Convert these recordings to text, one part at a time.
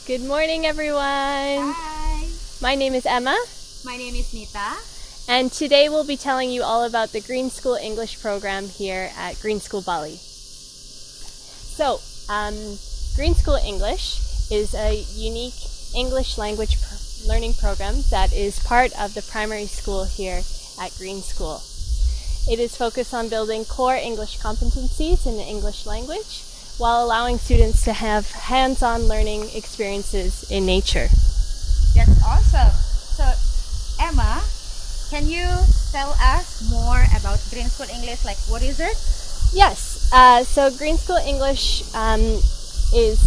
Good morning, everyone. Hi, My name is Emma, my name is Nita. and today we'll be telling you all about the Green School English program here at Green School Bali. So, Green School English is a unique English language learning program that is part of the primary school here at Green School. It is focused on building core English competencies in the English language while allowing students to have hands-on learning experiences in nature. That's awesome. So, Emma, can you tell us more about Green School English? Like, what is it? Yes, so Green School English is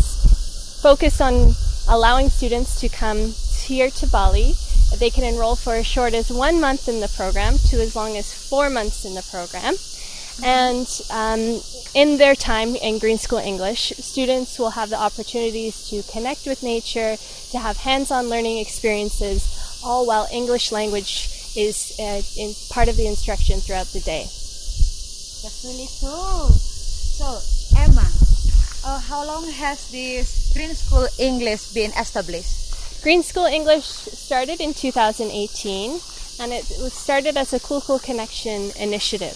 focused on allowing students to come here to Bali. They can enroll for as short as 1 month in the program to as long as 4 months in the program. And in their time in Green School English, students will have the opportunities to connect with nature, to have hands-on learning experiences, all while English language is in part of the instruction throughout the day. That's really cool. So, Emma, how long has this Green School English been established? Green School English started in 2018, and it was started as a Cool Connection initiative.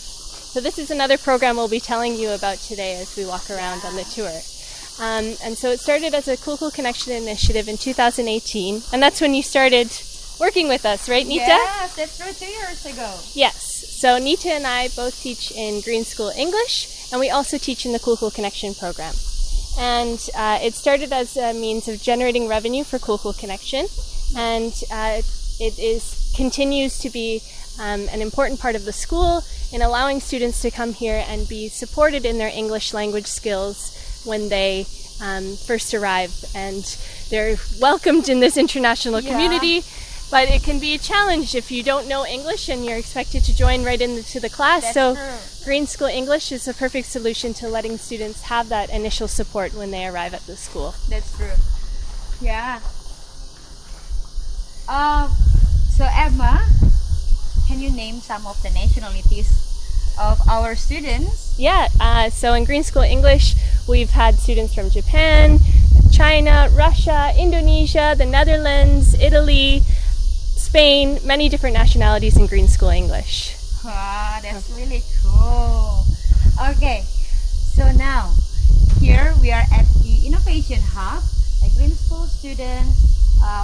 So this is another program we'll be telling you about today as we walk around on the tour. And so it started as a Cool Connection initiative in 2018, and that's when you started working with us, right, Nita? Yes, that's true, 2 years ago. Yes. So Nita and I both teach in Green School English, and we also teach in the Cool Connection program. And it started as a means of generating revenue for Cool Connection, and it continues to be an important part of the school in allowing students to come here and be supported in their English language skills when they first arrive. And they're welcomed in this international community, but it can be a challenge if you don't know English and you're expected to join right into the class. That's so true. Green School English is a perfect solution to letting students have that initial support when they arrive at the school. That's true. Yeah. So Emma, can you name some of the nationalities of our students? Yeah, so in Green School English, we've had students from Japan, China, Russia, Indonesia, the Netherlands, Italy, Spain, many different nationalities in Green School English. Wow, that's really cool. Okay, so now here we are at the Innovation Hub. The Green School students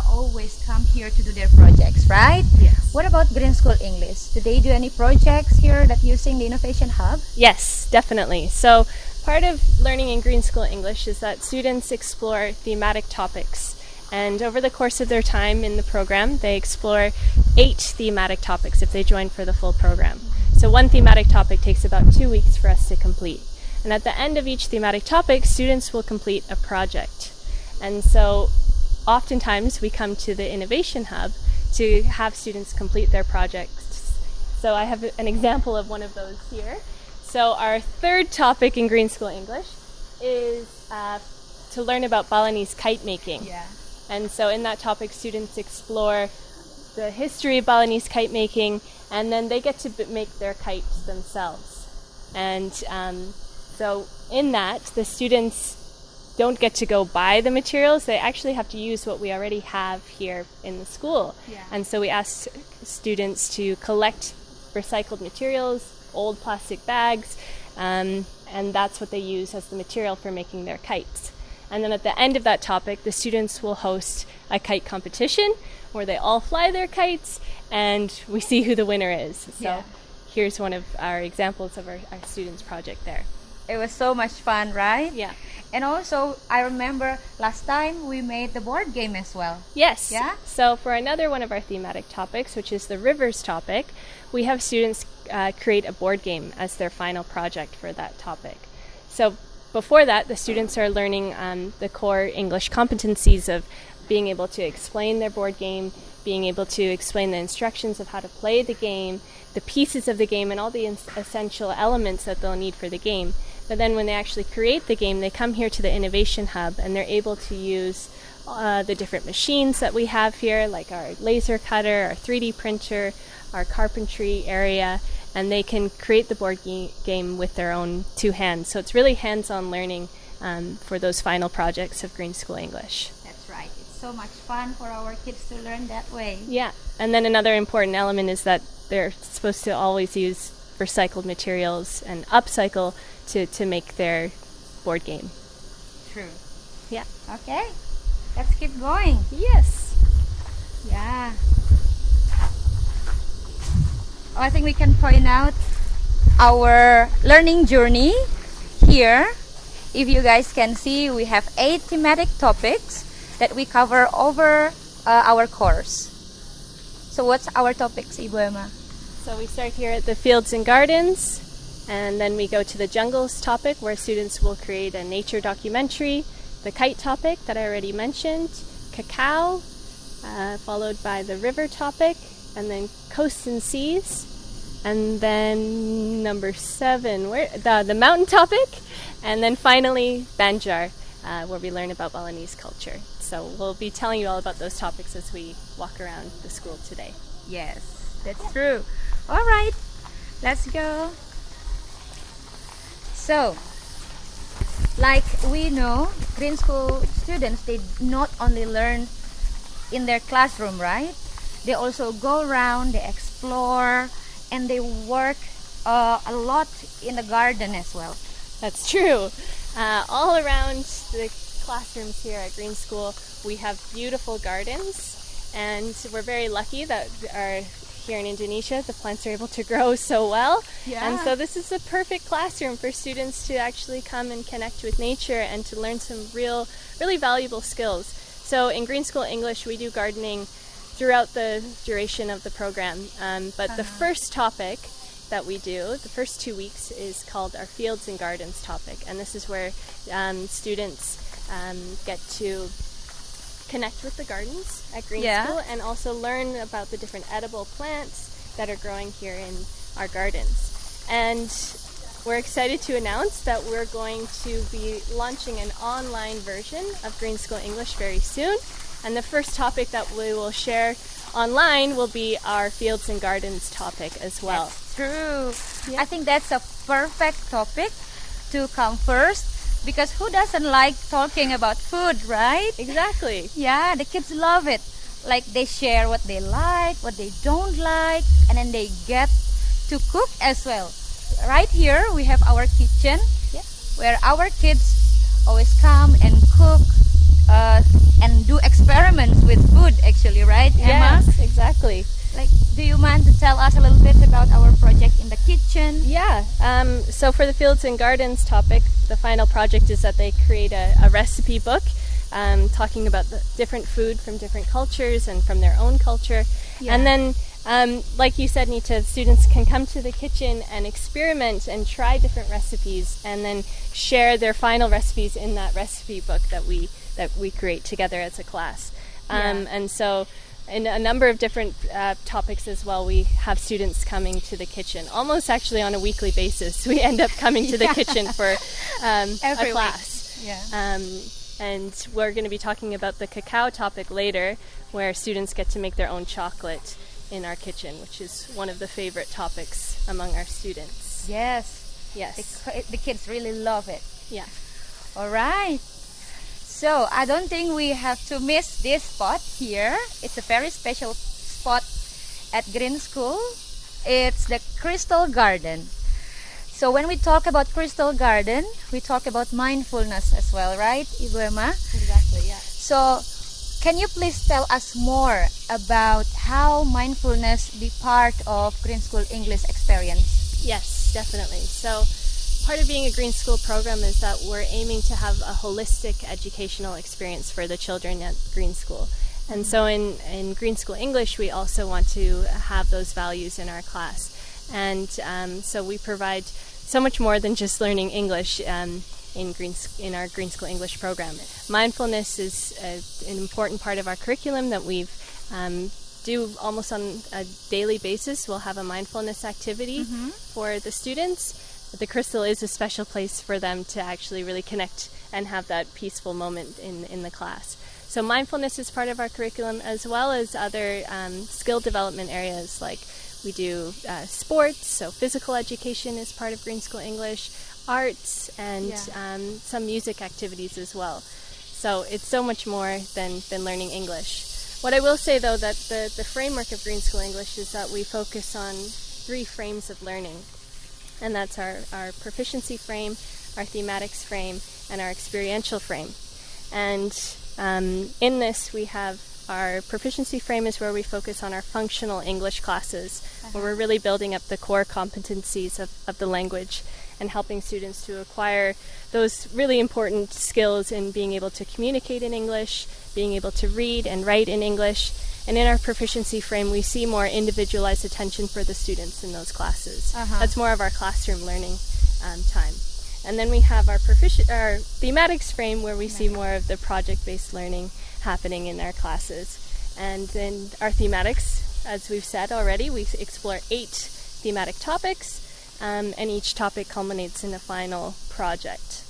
always come here to do their projects, right? Yes. What about Green School English? Do they do any projects here that using the Innovation Hub? Yes, definitely. So part of learning in Green School English is that students explore thematic topics. And over the course of their time in the program, they explore 8 thematic topics if they join for the full program. So one thematic topic takes about 2 weeks for us to complete. And at the end of each thematic topic, students will complete a project. And so oftentimes we come to the Innovation Hub to have students complete their projects. So I have an example of one of those here. So our third topic in Green School English is to learn about Balinese kite making. Yeah. And so in that topic, students explore the history of Balinese kite making, and then they get to make their kites themselves. And so in that, the students don't get to go buy the materials. They actually have to use what we already have here in the school. Yeah. And so we ask students to collect recycled materials, old plastic bags, and that's what they use as the material for making their kites. And then at the end of that topic, the students will host a kite competition where they all fly their kites and we see who the winner is. So here's one of our examples of our students' project there. It was so much fun, right? Yeah. And also, I remember last time we made the board game as well. Yes. Yeah? So for another one of our thematic topics, which is the rivers topic, we have students create a board game as their final project for that topic. So before that, the students are learning the core English competencies of being able to explain their board game, being able to explain the instructions of how to play the game, the pieces of the game, and all the essential elements that they'll need for the game. But then when they actually create the game, they come here to the Innovation Hub and they're able to use the different machines that we have here, like our laser cutter, our 3D printer, our carpentry area, and they can create the board game with their own 2 hands. So it's really hands-on learning for those final projects of Green School English. That's right. right. It's so much fun for our kids to learn that way. Yeah, and then another important element is that they're supposed to always use recycled materials and upcycle to make their board game. True. Yeah. Okay, let's keep going. Yes. Yeah. Oh, I think we can point out our learning journey here. If you guys can see, we have 8 thematic topics that we cover over our course. So what's our topics, Ibu Emma? So we start here at the fields and gardens, and then we go to the jungles topic, where students will create a nature documentary, the kite topic that I already mentioned, cacao, followed by the river topic, and then coasts and seas, and then number 7, the mountain topic, and then finally Banjar, where we learn about Balinese culture. So we'll be telling you all about those topics as we walk around the school today. Yes, that's true. All right, let's go. So, like we know, green school students, they not only learn in their classroom, right? They also go around, they explore, and they work a lot in the garden as well. That's true. All around the classrooms here at Green School, we have beautiful gardens, and we're very lucky that here in Indonesia, the plants are able to grow so well. Yeah. And so this is a perfect classroom for students to actually come and connect with nature and to learn some really valuable skills. So in Green School English, we do gardening throughout the duration of the program. But the first topic that we do, the first 2 weeks, is called our Fields and Gardens topic. And this is where students get to connect with the gardens at Green School and also learn about the different edible plants that are growing here in our gardens. And we're excited to announce that we're going to be launching an online version of Green School English very soon. And the first topic that we will share online will be our Fields and Gardens topic as well. That's true. Yeah. I think that's a perfect topic to come first, because who doesn't like talking about food, right? Exactly. Yeah, the kids love it. Like, they share what they like, what they don't like, and then they get to cook as well. Right here we have our kitchen, where our kids always come and cook and do experiments with food, actually, right, Emma? Yes, exactly. Like, do you mind to tell us a little bit about our project in the kitchen? Yeah, so for the Fields and Gardens topic, the final project is that they create a recipe book talking about the different food from different cultures and from their own culture. Yeah. And then, like you said, Nita, students can come to the kitchen and experiment and try different recipes and then share their final recipes in that recipe book that we create together as a class. And so in a number of different topics as well, we have students coming to the kitchen almost actually on a weekly basis. We end up coming to the kitchen for a class. Yeah. And we're going to be talking about the cacao topic later, where students get to make their own chocolate in our kitchen, which is one of the favorite topics among our students. Yes. Yes. The kids really love it. Yeah. All right. So I don't think we have to miss this spot here. It's a very special spot at Green School. It's the Crystal Garden. So when we talk about Crystal Garden, we talk about mindfulness as well, right, Ibu Emma? Exactly, yeah. So can you please tell us more about how mindfulness be part of Green School English experience? Yes, definitely. So part of being a Green School program is that we're aiming to have a holistic educational experience for the children at Green School. And so in Green School English, we also want to have those values in our class. And so we provide so much more than just learning English in our Green School English program. Mindfulness is an important part of our curriculum that we've do almost on a daily basis. We'll have a mindfulness activity for the students. The Crystal is a special place for them to actually really connect and have that peaceful moment in the class. So mindfulness is part of our curriculum, as well as other skill development areas, like we do sports, so physical education is part of Green School English, arts, and some music activities as well. So it's so much more than learning English. What I will say, though, that the framework of Green School English is that we focus on 3 frames of learning. And that's our proficiency frame, our thematics frame, and our experiential frame. And in this, we have our proficiency frame is where we focus on our functional English classes, where we're really building up the core competencies of the language and helping students to acquire those really important skills in being able to communicate in English, being able to read and write in English. And in our proficiency frame, we see more individualized attention for the students in those classes. That's more of our classroom learning time. And then we have our thematics frame, where we see more of the project-based learning happening in our classes. And then our thematics, as we've said already, we explore 8 thematic topics, and each topic culminates in a final project.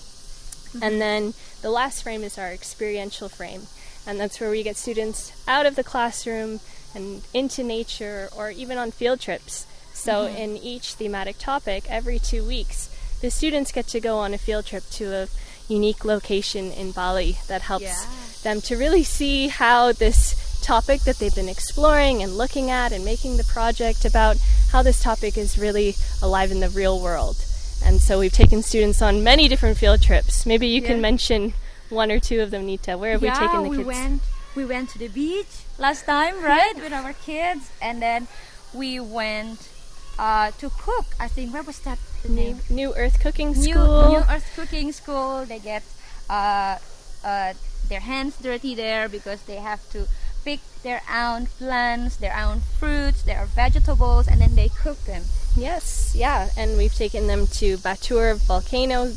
And then the last frame is our experiential frame, and that's where we get students out of the classroom and into nature or even on field trips. So in each thematic topic, every 2 weeks, the students get to go on a field trip to a unique location in Bali that helps them to really see how this topic that they've been exploring and looking at and making the project about, how this topic is really alive in the real world. And so we've taken students on many different field trips. Maybe you can mention 1 or 2 of them, Nita. Where have we taken the kids? We went to the beach last time, right, with our kids, and then we went to cook. I think, where was that the name? New Earth Cooking School. New Earth Cooking School. They get their hands dirty there because they have to pick their own plants, their own fruits, their vegetables, and then they cook them. Yes, yeah, and we've taken them to Batur volcano,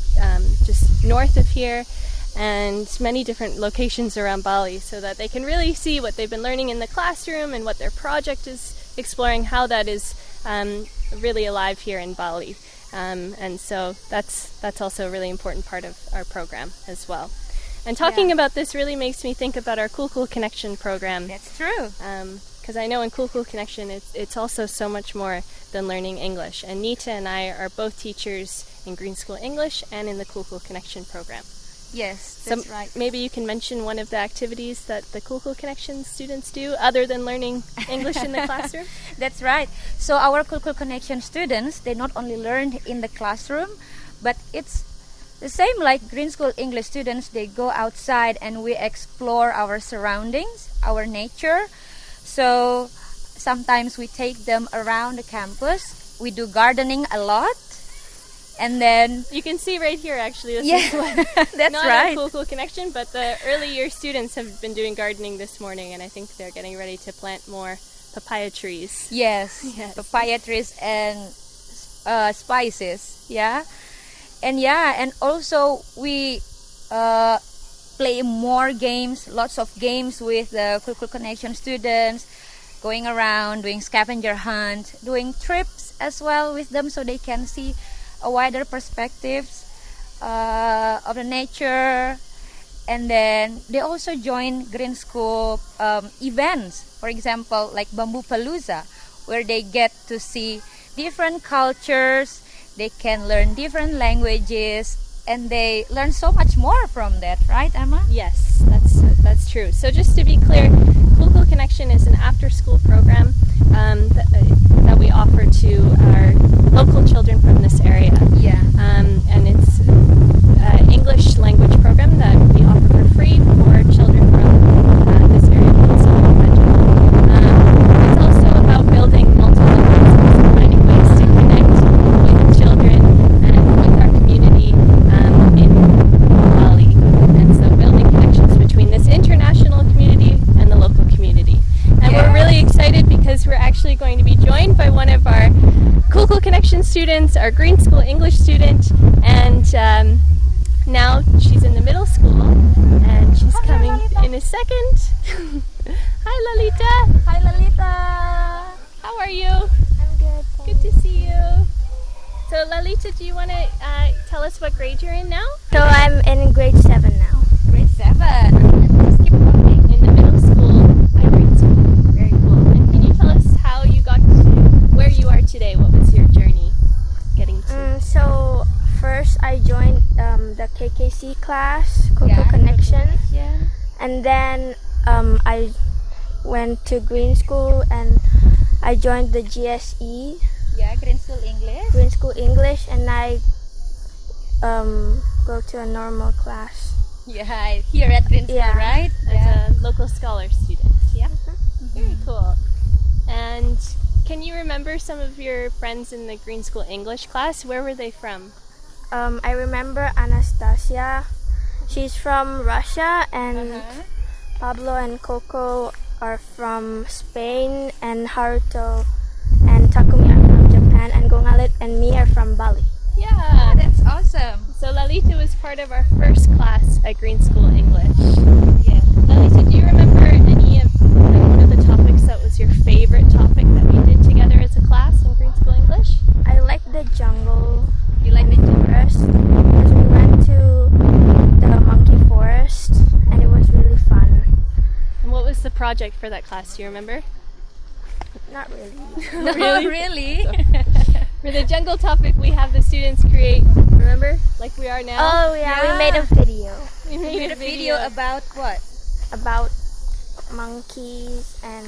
just north of here, and many different locations around Bali, so that they can really see what they've been learning in the classroom and what their project is exploring, how that is really alive here in Bali. And so that's also a really important part of our program as well. And talking about this really makes me think about our Cool Cool Connection program. That's true. Because I know in Cool Cool Connection, it's also so much more than learning English. And Nita and I are both teachers in Green School English and in the Cool Cool Connection program. Yes, that's right. Maybe you can mention one of the activities that the Cool Cool Connection students do other than learning English in the classroom. That's right. So our Cool Cool Connection students, they not only learn in the classroom, but it's the same like Green School English students. They go outside and we explore our surroundings, our nature. So sometimes we take them around the campus. We do gardening a lot. And then you can see right here, actually, this is that's not right. a Cool Cool Connection, but the early year students have been doing gardening this morning, and I think they're getting ready to plant more papaya trees. Yes. Papaya trees and spices. And also we play more games, lots of games with the Cool Cool Connection students, going around, doing scavenger hunt, doing trips as well with them, so they can see a wider perspectives of the nature. And then they also join Green School events, for example, like Bamboo Palooza, where they get to see different cultures, they can learn different languages, and they learn so much more from that, right, Emma? Yes, that's true. So just to be clear, Cool Cool Connection is an after-school program that we offer to our local children from this area. And it's an English language program that we offer for free for children from this area. It's also about building multilingual skills and finding ways to connect with children and with our community in Bali. And so building connections between this international community and the local community. And we're really excited because we're actually going to be joined by one of our Cool Cool Connection students, our Green School English student, and now she's in the middle school, and she's coming in a second. Hi, Lalita. Hi, Lalita. How are you? I'm good. Good to see you. So, Lalita, do you want to tell us what grade you're in now? So I'm in grade 7 now. Grade 7. Let's keep going. In the middle school at Green School. Very cool. And can you tell us how you got to where you are today? What was your journey getting to? So first I joined the KKC class Coco Connection. Connection. And then I went to Green School and I joined the GSE, Yeah, Green School English. Green School English, and I go to a normal class. Yeah, here at Green School, Yeah. right? As a local scholar student. Yeah. Very cool. And can you remember some of your friends in the Green School English class? Where were they from? I remember Anastasia. She's from Russia, and Uh-huh. Pablo and Coco are from Spain, and Haruto and Takumi are from Japan, and Gongalit and me are from Bali. Yeah. That's awesome. So Lalita was part of our first class at Green School English. Yeah. Lalita, do you remember any of one of the topics that was your favorite topic that we did together as a class in Green School English? I like the jungle You like the forest because we went to the monkey forest and it was really fun. And what was the project for that class? Do you remember? Not really. No, really? For the jungle topic, we have the students create, remember? Like we are now. Oh yeah, Yeah. we made a video We You made a video about what? about monkeys and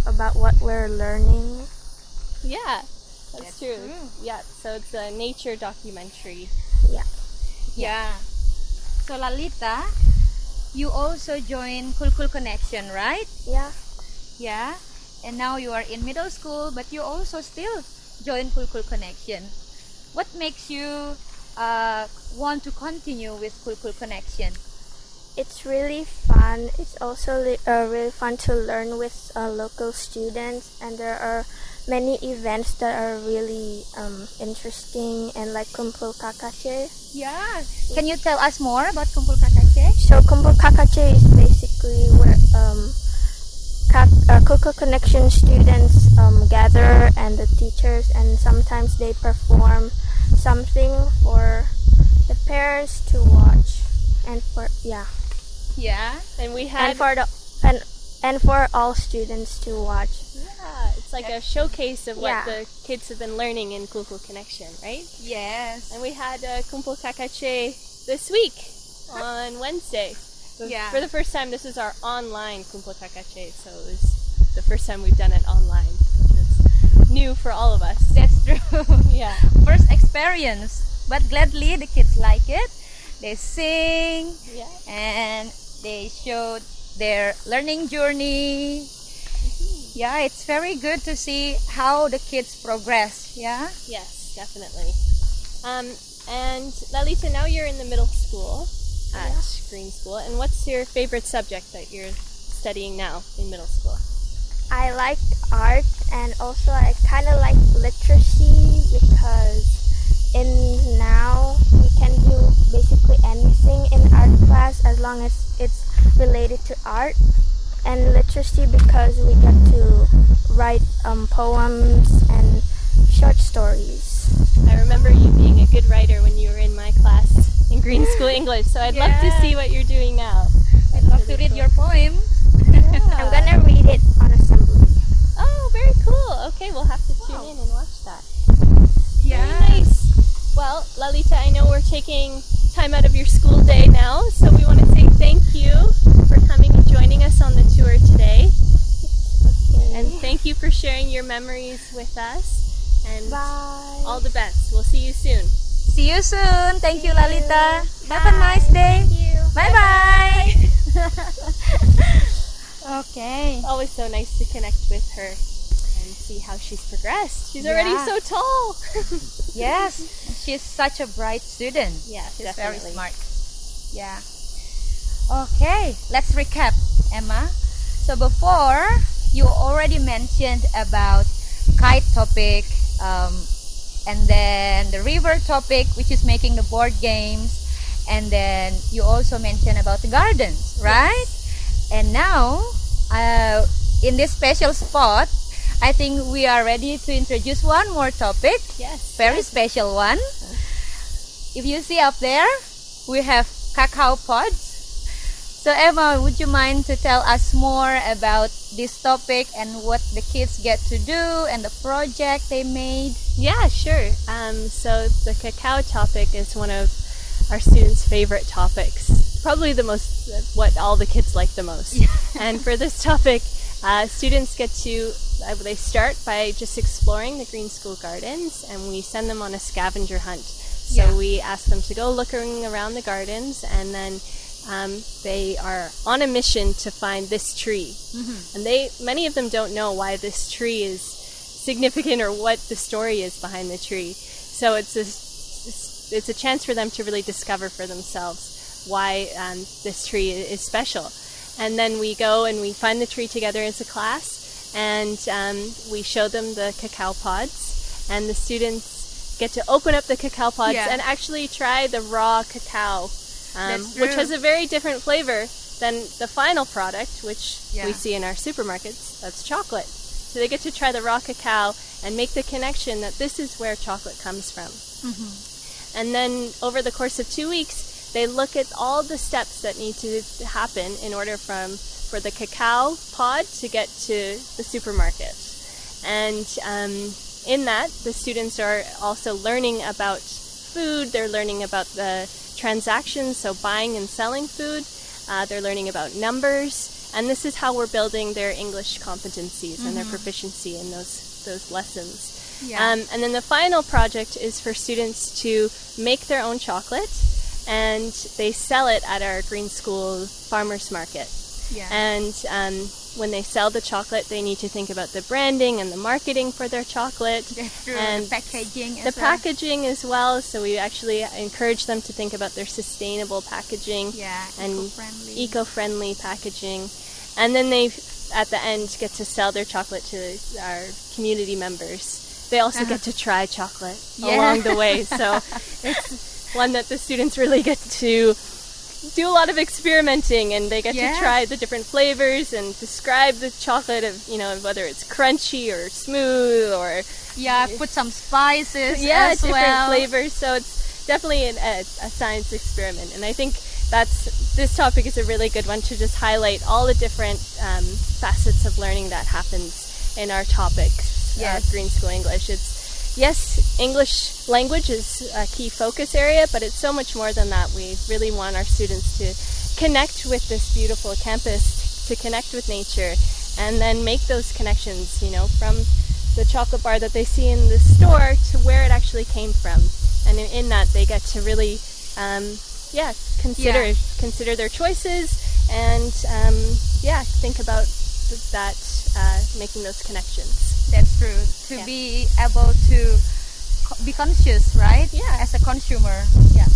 about what we're learning. Yeah, that's That's true. true. Yeah, so it's a nature documentary. Yeah. So Lalita, you also joined Cool Cool Connection, right? Yeah. Yeah. And now you are in middle school, but you also still join Cool Cool Connection. What makes you want to continue with Cool Cool Connection? It's really fun. It's also really fun to learn with local students, and there are many events that are really interesting, and like Kumpul Kakache. Yeah. Can you tell us more about Kumpul Kakache? So Kumpul Kakache is basically where Coco Connection students gather, and the teachers, and sometimes they perform something for the parents to watch, and for Yeah. And we had and for the and for all students to watch. yeah, it's like a showcase of what Yeah. the kids have been learning in Kuku Connection, right? Yes. And we had Kumpul Kakache this week on Wednesday. Yeah. For the first time, this is our online Kumpul Kakache, so it was the first time we've done it online, which was new for all of us. That's true. Yeah. First experience, but gladly the kids like it. They sing Yeah. and they showed their learning journey. Yeah, it's very good to see how the kids progress. Yeah. Yes, definitely. And Lalita, now you're in the middle school at Green School, and what's your favorite subject that you're studying now in middle school? I like art, and also I kind of like literacy because in now we can do basically anything in art class as long as it's related to art, and literacy because we get to write poems and short stories. I remember you being a good writer when you were in my class in Green School English, so I'd love to Yeah. see what you're doing now. I'd love to read your poem. I'm gonna read it on assembly. Oh, very cool. Okay, we'll have to tune in and watch that. Yeah. Very nice. Well, Lalita, I know we're taking time out of your school day now, so we want to say thank you for coming and joining us on the tour today. And thank you for sharing your memories with us. And Bye. all the best. We'll see you soon. See you soon. Thank you, Lalita. Have a nice day. Thank you. Bye bye. Okay. Always so nice to connect with her and see how she's progressed. She's already Yeah. so tall. Yes, she's such a bright student. Yeah, She's definitely. very smart. Yeah. Okay, let's recap, Emma. So before, you already mentioned about kite topic, and then the river topic, which is making the board games, and then you also mentioned about the gardens, right? And now, in this special spot, I think we are ready to introduce one more topic, Yes. very special one. If you see up there, we have cacao pods. So Emma, would you mind to tell us more about this topic and what the kids get to do and the project they made? Yeah, sure. So the cacao topic is one of our students' favorite topics. Probably the most, what all the kids like the most. Yeah. And for this topic, students get to, they start by just exploring the Green School Gardens, and we send them on a scavenger hunt. So Yeah. we ask them to go looking around the gardens, and then they are on a mission to find this tree. And many of them don't know why this tree is significant or what the story is behind the tree. So it's a chance for them to really discover for themselves why this tree is special. And then we go and we find the tree together as a class, and we show them the cacao pods, and the students get to open up the cacao pods Yeah. and actually try the raw cacao, That's which true. has a very different flavor than the final product, which Yeah. we see in our supermarkets. That's chocolate. So they get to try the raw cacao and make the connection that this is where chocolate comes from. And then over the course of 2 weeks, they look at all the steps that need to happen in order for the cacao pod to get to the supermarket. And in that, the students are also learning about food. They're learning about the transactions, so buying and selling food. They're learning about numbers. And this is how we're building their English competencies and their proficiency in those lessons. Yeah. And then the final project is for students to make their own chocolate, and they sell it at our Green School Farmers Market. Yeah. And when they sell the chocolate, they need to think about the branding and the marketing for their chocolate. That's true. And the packaging the as well. packaging as well. So we actually encourage them to think about their sustainable packaging Yeah, and eco-friendly. eco-friendly packaging. And then they, at the end, get to sell their chocolate to our community members. They also get to try chocolate Yeah. along the way. So it's one that the students really get to do a lot of experimenting, and they get Yes. to try the different flavors and describe the chocolate of, whether it's crunchy or smooth or Yeah, put some spices as different well. flavors. So it's definitely a science experiment, and I think this topic is a really good one to just highlight all the different facets of learning that happens in our topic. Yes. Green School English. Yes, English language is a key focus area, but it's so much more than that. We really want our students to connect with this beautiful campus, to connect with nature, and then make those connections, from the chocolate bar that they see in the store to where it actually came from. And in that, they get to really, consider their choices and, think about that, making those connections. That's true. To Yeah. be able to be conscious, right? Yeah. As a consumer. Yeah.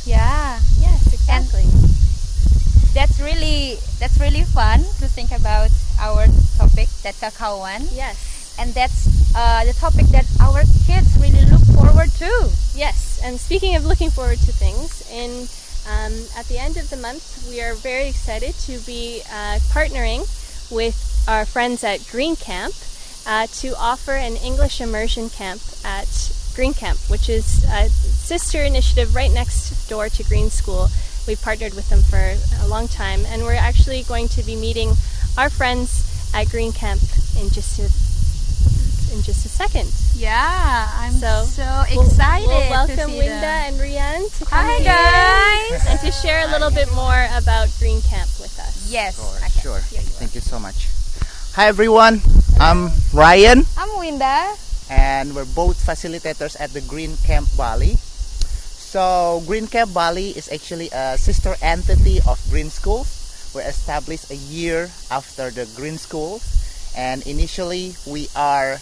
Yeah. Yes, exactly. That's really fun to think about our topic, that cacao one. Yes. And that's the topic that our kids really look forward to. Yes, and speaking of looking forward to things, at the end of the month, we are very excited to be partnering with our friends at Green Camp to offer an English immersion camp at Green Camp, which is a sister initiative right next door to Green School. We've partnered with them for a long time, and we're actually going to be meeting our friends at Green Camp in just a second. Yeah, I'm so We'll excited We'll welcome to see Linda them. and Rianne to come Hi here guys. and to share a little bit more about Green Camp with us. Yes. Sure. Here you are. Thank you so much. Hi everyone, I'm Ryan, I'm Winda. and we're both facilitators at the Green Camp Bali. So Green Camp Bali is actually a sister entity of Green Schools. We're established a year after the Green Schools, and initially we are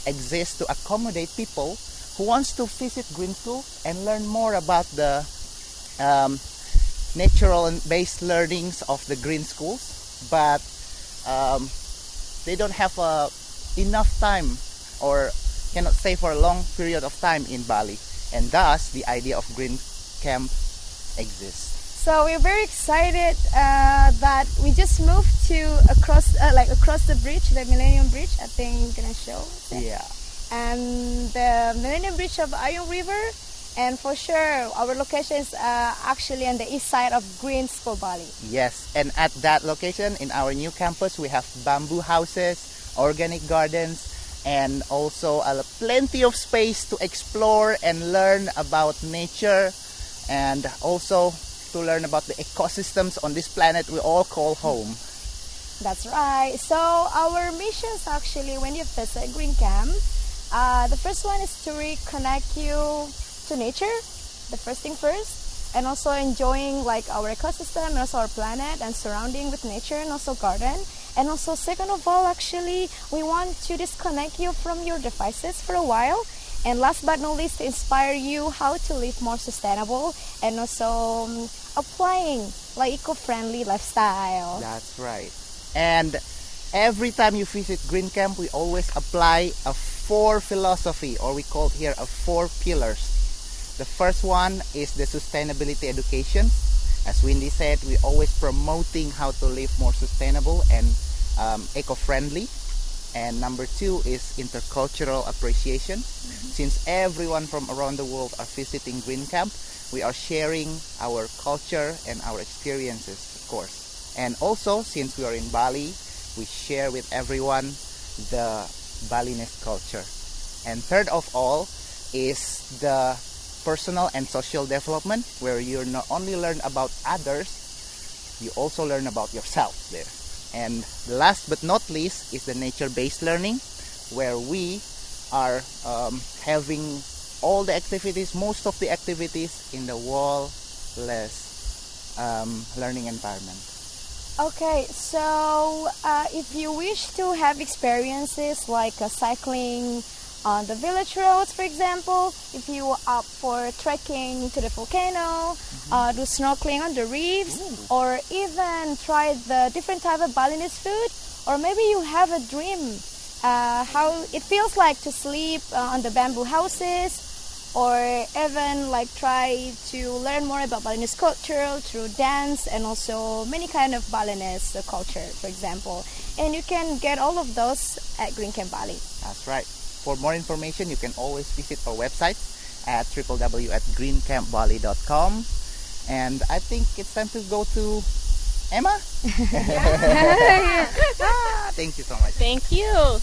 exist to accommodate people who wants to visit Green Schools and learn more about the natural and based learnings of the Green Schools, but they don't have enough time or cannot stay for a long period of time in Bali, and thus the idea of Green Camp exists. So we're very excited that we just moved to across the bridge, the Millennium Bridge. I think I'm gonna show. Yeah. And the Millennium Bridge of Ayung River, and for sure our location is actually on the east side of Green School Bali. Yes, and at that location in our new campus we have bamboo houses, organic gardens, and also plenty of space to explore and learn about nature and also to learn about the ecosystems on this planet we all call home. That's right. So our missions actually, when you visit Green Camp, the first one is to reconnect you to nature, the first thing first, and also enjoying like our ecosystem and also our planet and surrounding with nature and also garden. And also second of all, actually, we want to disconnect you from your devices for a while. And last but not least, to inspire you how to live more sustainable and also applying like eco-friendly lifestyle. That's right. And every time you visit Green Camp, we always apply a 4 philosophy, or we call it here a 4 pillars. The first one is the sustainability education. As Windy said, we're always promoting how to live more sustainable and eco-friendly. And number 2 is intercultural appreciation. Since everyone from around the world are visiting Green Camp, we are sharing our culture and our experiences, of course. And also, since we are in Bali, we share with everyone the Balinese culture. And third of all is the personal and social development, where you not only learn about others, you also learn about yourself there. And last but not least is the nature-based learning, where we are having all the activities, most of the activities in the wall-less learning environment. Okay, so if you wish to have experiences like cycling on the village roads, for example, if you are up for trekking to the volcano, do snorkeling on the reefs, or even try the different type of Balinese food, or maybe you have a dream how it feels like to sleep on the bamboo houses, or even like try to learn more about Balinese culture through dance and also many kind of Balinese culture, for example. And you can get all of those at Green Camp Bali. That's right. For more information, you can always visit our website at www.greencampbali.com. And I think it's time to go to Emma. Thank you so much. Thank you.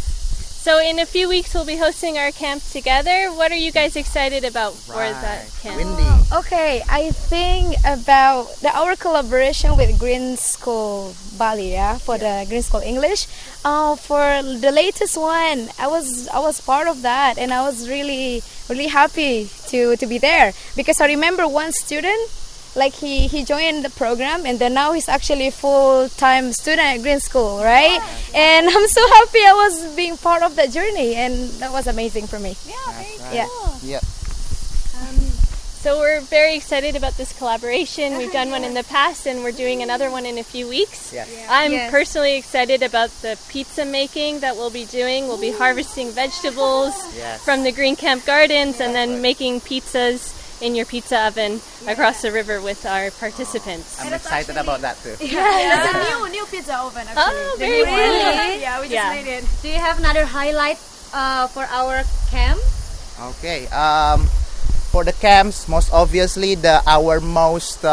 So in a few weeks, we'll be hosting our camp together. What are you guys excited about for that camp? Windy. Okay, I think about our collaboration with Green School Bali, for the Green School English. For the latest one, I was part of that, and I was really happy to be there, because I remember one student, like he joined the program, and then now he's actually a full-time student at Green School, right? And I'm so happy I was being part of that journey, and that was amazing for me. Yeah, very cool. Yeah. Yep. So we're very excited about this collaboration. We've done one in the past, and we're doing another one in a few weeks. Yes. I'm personally excited about the pizza making that we'll be doing. We'll be harvesting vegetables from the Green Camp Gardens and then making pizzas in your pizza oven across the river with our participants. I'm excited about that too. It's a new pizza oven actually. Oh, very cool. Yeah, we just made it. Do you have another highlight for our camp? Okay. For the camps, most obviously our most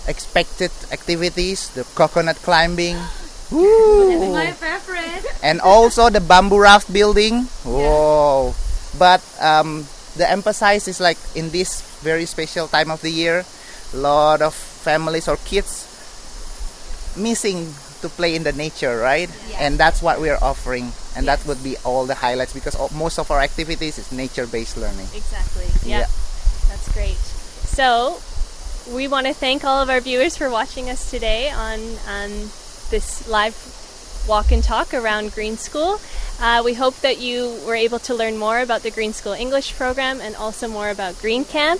expected activities, the coconut climbing. It's my favorite. And also the bamboo raft building. Whoa! But the emphasis is like in this very special time of the year, a lot of families or kids missing to play in the nature, right? And that's what we are offering, and that would be all the highlights, because most of our activities is nature-based learning. Exactly. Yeah. That's great. So we want to thank all of our viewers for watching us today on this live walk and talk around Green School. We hope that you were able to learn more about the Green School English program and also more about Green Camp.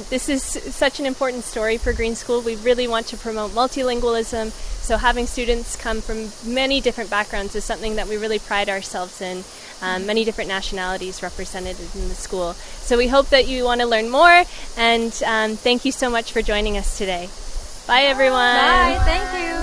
This is such an important story for Green School. We really want to promote multilingualism, so having students come from many different backgrounds is something that we really pride ourselves in. Many different nationalities represented in the school. So we hope that you want to learn more, and thank you so much for joining us today. Bye everyone. Bye, thank you.